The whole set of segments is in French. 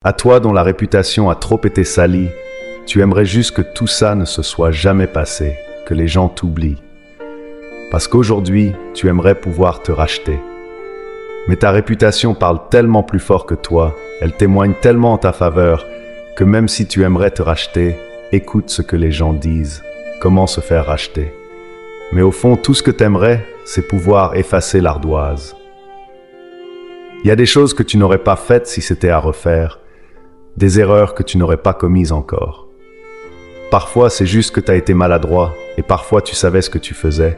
À toi dont la réputation a trop été salie, tu aimerais juste que tout ça ne se soit jamais passé, que les gens t'oublient. Parce qu'aujourd'hui, tu aimerais pouvoir te racheter. Mais ta réputation parle tellement plus fort que toi, elle témoigne tellement en ta faveur, que même si tu aimerais te racheter, écoute ce que les gens disent, comment se faire racheter. Mais au fond, tout ce que t'aimerais, c'est pouvoir effacer l'ardoise. Il y a des choses que tu n'aurais pas faites si c'était à refaire, des erreurs que tu n'aurais pas commises encore. Parfois, c'est juste que tu as été maladroit, et parfois tu savais ce que tu faisais.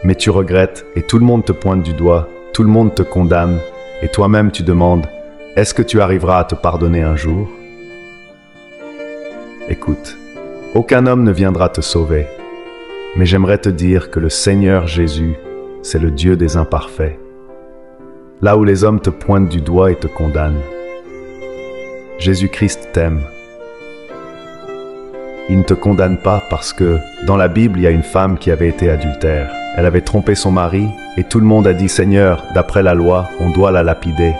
Mais tu regrettes, et tout le monde te pointe du doigt, tout le monde te condamne, et toi-même tu demandes, est-ce que tu arriveras à te pardonner un jour? Écoute, aucun homme ne viendra te sauver, mais j'aimerais te dire que le Seigneur Jésus, c'est le Dieu des imparfaits. Là où les hommes te pointent du doigt et te condamnent, Jésus-Christ t'aime. Il ne te condamne pas parce que, dans la Bible, il y a une femme qui avait été adultère. Elle avait trompé son mari, et tout le monde a dit « Seigneur, d'après la loi, on doit la lapider. »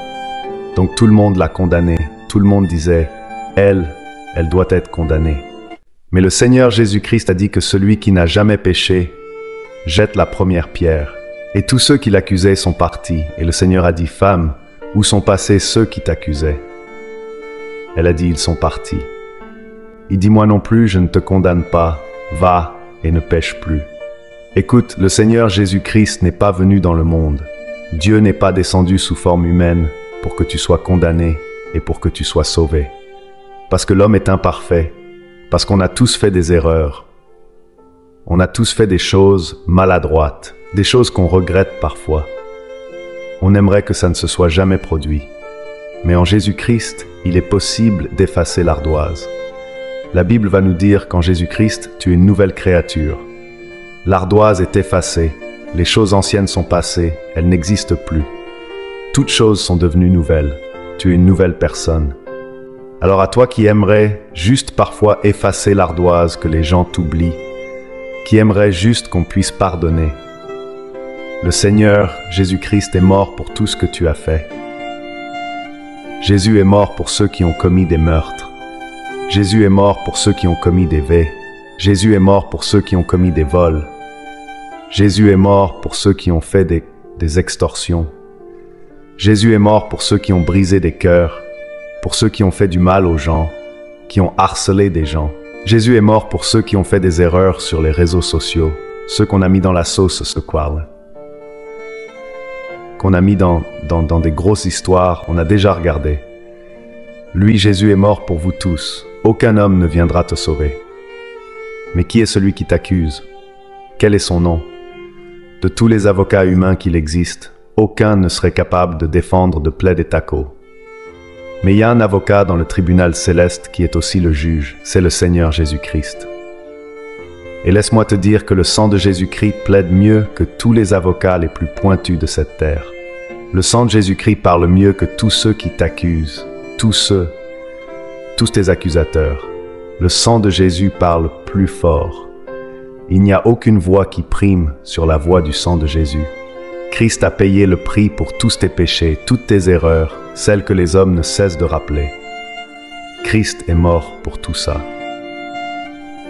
Donc tout le monde l'a condamnée. Tout le monde disait « Elle doit être condamnée. » Mais le Seigneur Jésus-Christ a dit que celui qui n'a jamais péché jette la première pierre. Et tous ceux qui l'accusaient sont partis. Et le Seigneur a dit « Femme, où sont passés ceux qui t'accusaient ?» Elle a dit « Ils sont partis. » Il dit « Moi non plus, je ne te condamne pas. Va et ne pêche plus. » Écoute, le Seigneur Jésus-Christ n'est pas venu dans le monde. Dieu n'est pas descendu sous forme humaine pour que tu sois condamné et pour que tu sois sauvé. Parce que l'homme est imparfait, parce qu'on a tous fait des erreurs. On a tous fait des choses maladroites, des choses qu'on regrette parfois. On aimerait que ça ne se soit jamais produit. Mais en Jésus-Christ, il est possible d'effacer l'ardoise. La Bible va nous dire qu'en Jésus-Christ, tu es une nouvelle créature. L'ardoise est effacée, les choses anciennes sont passées, elles n'existent plus. Toutes choses sont devenues nouvelles, tu es une nouvelle personne. Alors à toi qui aimerais juste parfois effacer l'ardoise, que les gens t'oublient, qui aimerait juste qu'on puisse pardonner, le Seigneur Jésus-Christ est mort pour tout ce que tu as fait. Jésus est mort pour ceux qui ont commis des meurtres. Jésus est mort pour ceux qui ont commis des vœux. Jésus est mort pour ceux qui ont commis des vols. Jésus est mort pour ceux qui ont fait des extorsions. Jésus est mort pour ceux qui ont brisé des cœurs, pour ceux qui ont fait du mal aux gens, qui ont harcelé des gens. Jésus est mort pour ceux qui ont fait des erreurs sur les réseaux sociaux, ceux qu'on a mis dans la sauce ce qual, qu'on a mis dans des grosses histoires, on a déjà regardé. Lui, Jésus est mort pour vous tous. Aucun homme ne viendra te sauver. Mais qui est celui qui t'accuse? Quel est son nom? De tous les avocats humains qu'il existe, aucun ne serait capable de défendre de plaid et taco. Mais il y a un avocat dans le tribunal céleste qui est aussi le juge, c'est le Seigneur Jésus-Christ. Et laisse-moi te dire que le sang de Jésus-Christ plaide mieux que tous les avocats les plus pointus de cette terre. Le sang de Jésus-Christ parle mieux que tous ceux qui t'accusent, tous tes accusateurs. Le sang de Jésus parle plus fort. Il n'y a aucune voix qui prime sur la voix du sang de Jésus. Christ a payé le prix pour tous tes péchés, toutes tes erreurs, celles que les hommes ne cessent de rappeler. Christ est mort pour tout ça.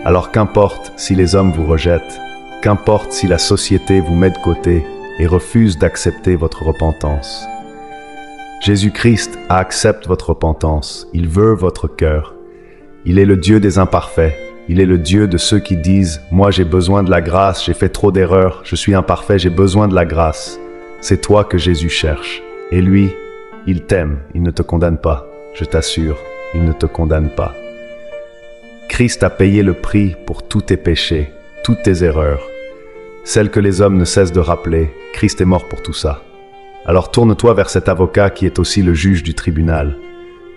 Alors qu'importe si les hommes vous rejettent, qu'importe si la société vous met de côté et refuse d'accepter votre repentance. Jésus-Christ accepte votre repentance, il veut votre cœur. Il est le Dieu des imparfaits, il est le Dieu de ceux qui disent « Moi j'ai besoin de la grâce, j'ai fait trop d'erreurs, je suis imparfait, j'ai besoin de la grâce ». C'est toi que Jésus cherche. Et lui, il t'aime, il ne te condamne pas. Je t'assure, il ne te condamne pas. Christ a payé le prix pour tous tes péchés, toutes tes erreurs. Celles que les hommes ne cessent de rappeler, Christ est mort pour tout ça. Alors tourne-toi vers cet avocat qui est aussi le juge du tribunal.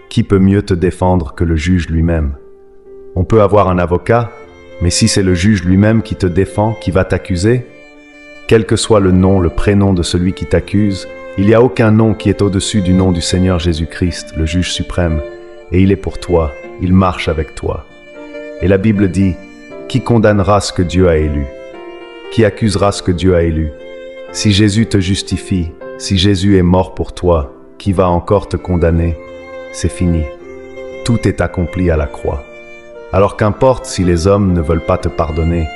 Qui peut mieux te défendre que le juge lui-même? On peut avoir un avocat, mais si c'est le juge lui-même qui te défend, qui va t'accuser, quel que soit le nom, le prénom de celui qui t'accuse, il n'y a aucun nom qui est au-dessus du nom du Seigneur Jésus-Christ, le juge suprême, et il est pour toi, il marche avec toi. Et la Bible dit, qui condamnera ce que Dieu a élu? Qui accusera ce que Dieu a élu? Si Jésus te justifie, si Jésus est mort pour toi, qui va encore te condamner? C'est fini. tout est accompli à la croix. Alors qu'importe si les hommes ne veulent pas te pardonner,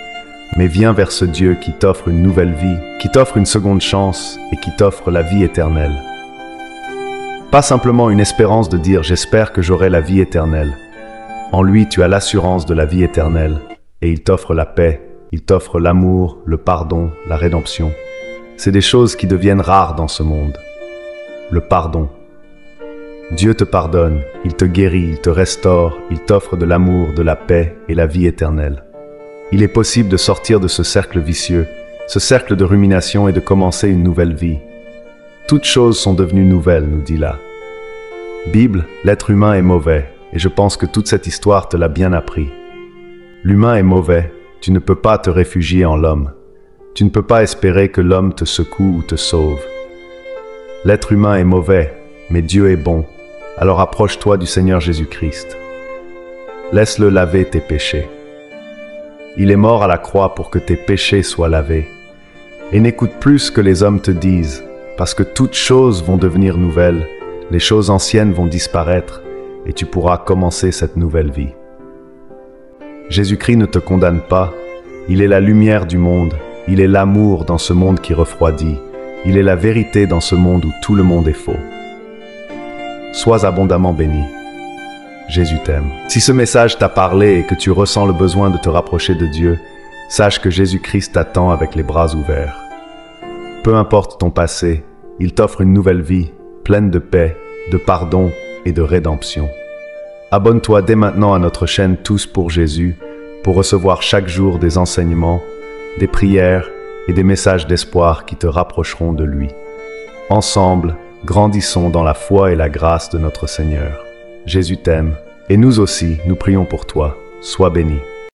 mais viens vers ce Dieu qui t'offre une nouvelle vie, qui t'offre une seconde chance et qui t'offre la vie éternelle. Pas simplement une espérance de dire « j'espère que j'aurai la vie éternelle ». En lui, tu as l'assurance de la vie éternelle et il t'offre la paix, il t'offre l'amour, le pardon, la rédemption. C'est des choses qui deviennent rares dans ce monde. Le pardon. Dieu te pardonne, il te guérit, il te restaure, il t'offre de l'amour, de la paix et la vie éternelle. Il est possible de sortir de ce cercle vicieux, ce cercle de rumination et de commencer une nouvelle vie. Toutes choses sont devenues nouvelles, nous dit là. Bible, l'être humain est mauvais, et je pense que toute cette histoire te l'a bien appris. L'humain est mauvais, tu ne peux pas te réfugier en l'homme. Tu ne peux pas espérer que l'homme te secoue ou te sauve. L'être humain est mauvais, mais Dieu est bon, alors approche-toi du Seigneur Jésus-Christ. Laisse-le laver tes péchés. Il est mort à la croix pour que tes péchés soient lavés. Et n'écoute plus ce que les hommes te disent, parce que toutes choses vont devenir nouvelles, les choses anciennes vont disparaître, et tu pourras commencer cette nouvelle vie. Jésus-Christ ne te condamne pas, il est la lumière du monde, il est l'amour dans ce monde qui refroidit, il est la vérité dans ce monde où tout le monde est faux. Sois abondamment béni. Jésus t'aime. Si ce message t'a parlé et que tu ressens le besoin de te rapprocher de Dieu, sache que Jésus-Christ t'attend avec les bras ouverts. Peu importe ton passé, il t'offre une nouvelle vie, pleine de paix, de pardon et de rédemption. Abonne-toi dès maintenant à notre chaîne Tous pour Jésus pour recevoir chaque jour des enseignements, des prières et des messages d'espoir qui te rapprocheront de lui. Ensemble, grandissons dans la foi et la grâce de notre Seigneur. Jésus t'aime, et nous aussi, nous prions pour toi. Sois béni.